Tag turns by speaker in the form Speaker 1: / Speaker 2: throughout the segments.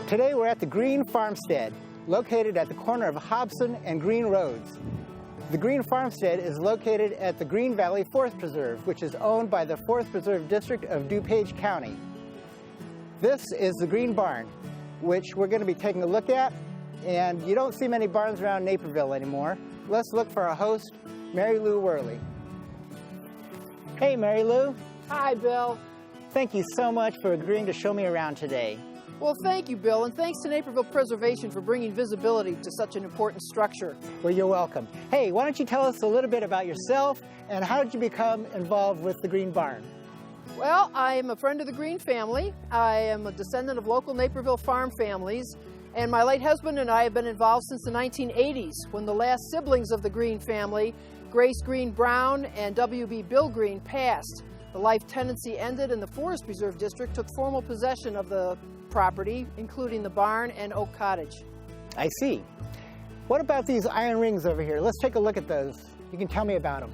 Speaker 1: Today we're at the Greene Farmstead, located at the corner of Hobson and Greene Roads. The Greene Farmstead is located at the Green Valley Forest Preserve, which is owned by the Forest Preserve District of DuPage County. This is the Greene Barn, which we're going to be taking a look at, and you don't see many barns around Naperville anymore. Let's look for our host, Mary Lou Worley. Hey, Mary Lou.
Speaker 2: Hi, Bill.
Speaker 1: Thank you so much for agreeing to show me around today.
Speaker 2: Well, thank you, Bill, and thanks to Naperville Preservation for bringing visibility to such an important structure.
Speaker 1: Well, you're welcome. Hey, why don't you tell us a little bit about yourself and how did you become involved with the Greene Barn?
Speaker 2: Well, I am a friend of the Greene family. I am a descendant of local Naperville farm families, and my late husband and I have been involved since the 1980s, when the last siblings of the Greene family, Grace Greene Brown and W.B. Bill Greene, passed. The life tenancy ended and the Forest Preserve District took formal possession of the property, including the barn and Oak Cottage.
Speaker 1: I see. What about these iron rings over here? Let's take a look at those. You can tell me about them.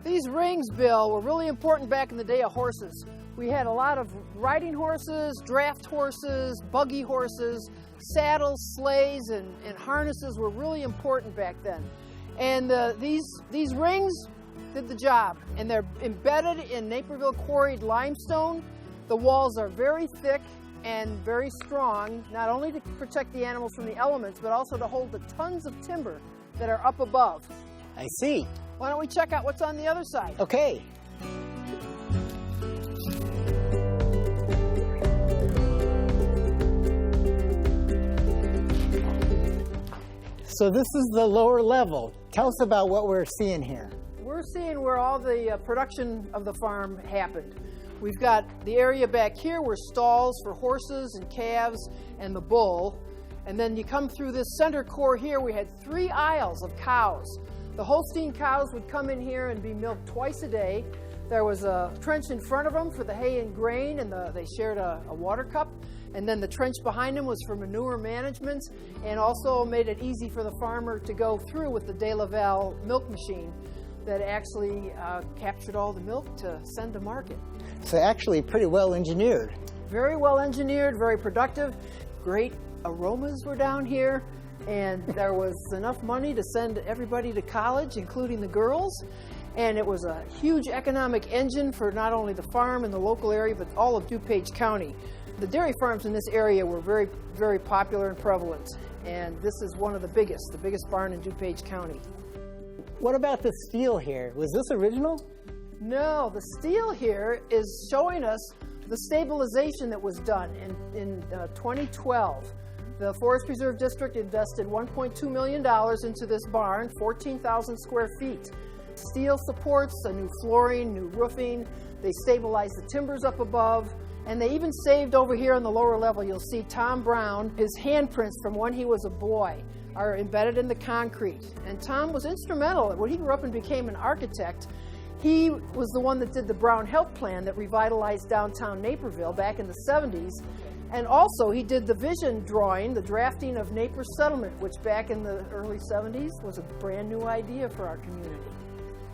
Speaker 2: These rings, Bill, were really important back in the day of horses. We had a lot of riding horses, draft horses, buggy horses, saddles, sleighs, and harnesses were really important back then. And these rings did the job, and they're embedded in Naperville quarried limestone. The walls are very thick and very strong, not only to protect the animals from the elements, but also to hold the tons of timber that are up above.
Speaker 1: I see.
Speaker 2: Why don't we check out what's on the other side?
Speaker 1: Okay. So this is the lower level. Tell us about what we're seeing here.
Speaker 2: We're seeing where all the production of the farm happened. We've got the area back here where stalls for horses and calves and the bull. And then you come through this center core here, we had 3 aisles of cows. The Holstein cows would come in here and be milked twice a day. There was a trench in front of them for the hay and grain, and they shared a water cup. And then the trench behind them was for manure management, and also made it easy for the farmer to go through with the De La Valle milk machine that actually captured all the milk to send to market.
Speaker 1: So actually pretty well engineered.
Speaker 2: Very well engineered, very productive. Great aromas were down here, and there was enough money to send everybody to college, including the girls. And it was a huge economic engine for not only the farm and the local area, but all of DuPage County. The dairy farms in this area were very, very popular and prevalent, and this is one of the biggest barn in DuPage County.
Speaker 1: What about the steel here? Was this original?
Speaker 2: No, the steel here is showing us the stabilization that was done in 2012. The Forest Preserve District invested $1.2 million into this barn, 14,000 square feet. Steel supports, a new flooring, new roofing. They stabilized the timbers up above, and they even saved over here on the lower level. You'll see Tom Brown, his handprints from when he was a boy are embedded in the concrete. And Tom was instrumental. When he grew up and became an architect, he was the one that did the Brown Health Plan that revitalized downtown Naperville back in the 70s. And also he did the vision drawing, the drafting of Naples Settlement, which back in the early 70s was a brand new idea for our community.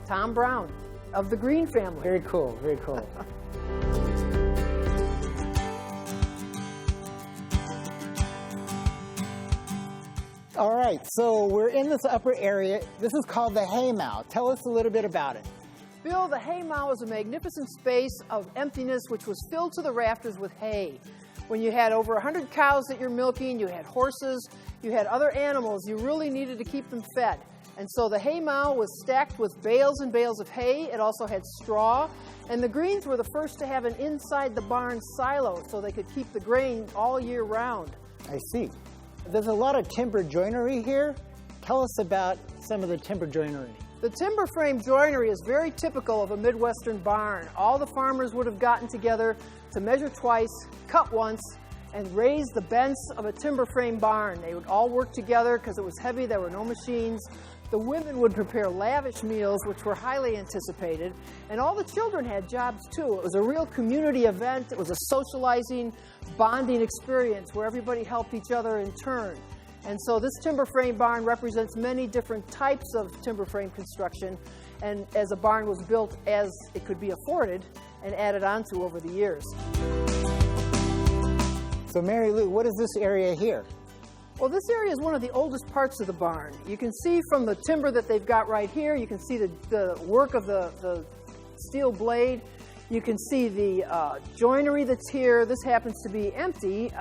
Speaker 2: Tom Brown of the Greene family.
Speaker 1: Very cool, very cool. All right, so we're in this upper area. This is called the haymow. Tell us a little bit about it.
Speaker 2: Bill, the haymow is a magnificent space of emptiness which was filled to the rafters with hay. When you had over 100 cows that you're milking, you had horses, you had other animals, you really needed to keep them fed. And so the haymow was stacked with bales and bales of hay. It also had straw. And the Greenes were the first to have an inside the barn silo so they could keep the grain all year round.
Speaker 1: I see. There's a lot of timber joinery here. Tell us about some of the timber joinery.
Speaker 2: The timber frame joinery is very typical of a Midwestern barn. All the farmers would have gotten together to measure twice, cut once, and raise the bents of a timber frame barn. They would all work together because it was heavy, there were no machines. The women would prepare lavish meals, which were highly anticipated, and all the children had jobs too. It was a real community event. It was a socializing, bonding experience where everybody helped each other in turn. And so this timber frame barn represents many different types of timber frame construction, and as a barn was built as it could be afforded and added onto over the years.
Speaker 1: So Mary Lou, what is this area here?
Speaker 2: Well, this area is one of the oldest parts of the barn. You can see from the timber that they've got right here, you can see the work of the steel blade. You can see the joinery that's here. This happens to be empty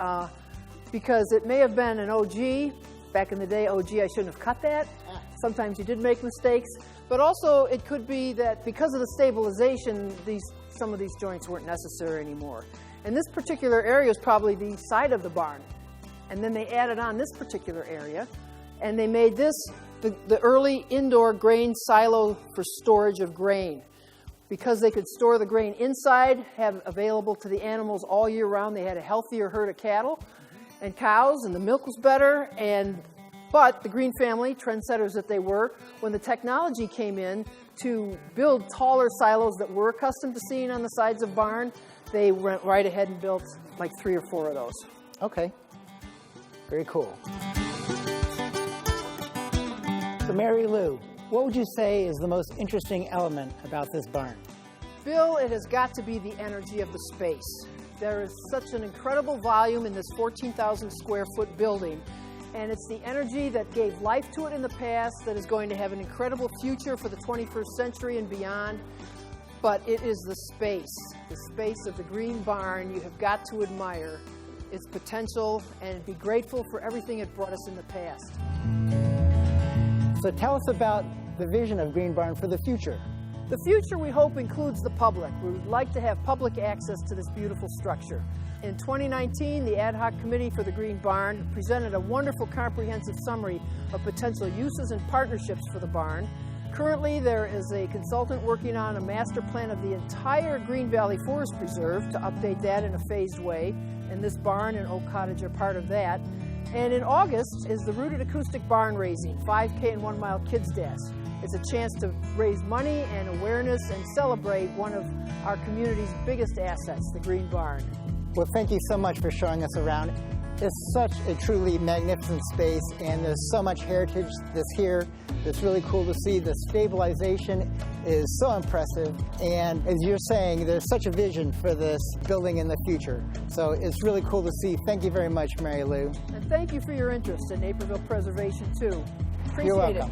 Speaker 2: because it may have been an OG. Back in the day, OG, I shouldn't have cut that. Sometimes you did make mistakes. But also, it could be that because of the stabilization, some of these joints weren't necessary anymore. And this particular area is probably the side of the barn. And then they added on this particular area, and they made this the early indoor grain silo for storage of grain. Because they could store the grain inside, have available to the animals all year round, they had a healthier herd of cattle and cows, and the milk was better. But the Greene family, trendsetters that they were, when the technology came in to build taller silos that we're accustomed to seeing on the sides of barn, they went right ahead and built like 3 or 4 of those.
Speaker 1: Okay. Very cool. So Mary Lou, what would you say is the most interesting element about this barn?
Speaker 2: Bill, it has got to be the energy of the space. There is such an incredible volume in this 14,000 square foot building, and it's the energy that gave life to it in the past that is going to have an incredible future for the 21st century and beyond. But it is the space of the Greene Barn. You have got to admire its potential and be grateful for everything it brought us in the past.
Speaker 1: So tell us about the vision of Greene Barn for the future.
Speaker 2: The future, we hope, includes the public. We would like to have public access to this beautiful structure. In 2019, the Ad Hoc Committee for the Greene Barn presented a wonderful comprehensive summary of potential uses and partnerships for the barn. Currently, there is a consultant working on a master plan of the entire Green Valley Forest Preserve to update that in a phased way, and this barn and Oak Cottage are part of that. And in August is the Rooted Acoustic Barn Raising, 5K and 1 Mile Kids Dash. It's a chance to raise money and awareness and celebrate one of our community's biggest assets, the Greene Barn.
Speaker 1: Well, thank you so much for showing us around. It's such a truly magnificent space, and there's so much heritage that's here. It's really cool to see. The stabilization is so impressive, and as you're saying, there's such a vision for this building in the future. So it's really cool to see. Thank you very much, Mary Lou.
Speaker 2: And thank you for your interest in Naperville preservation, too. Appreciate
Speaker 1: You're
Speaker 2: it.
Speaker 1: welcome.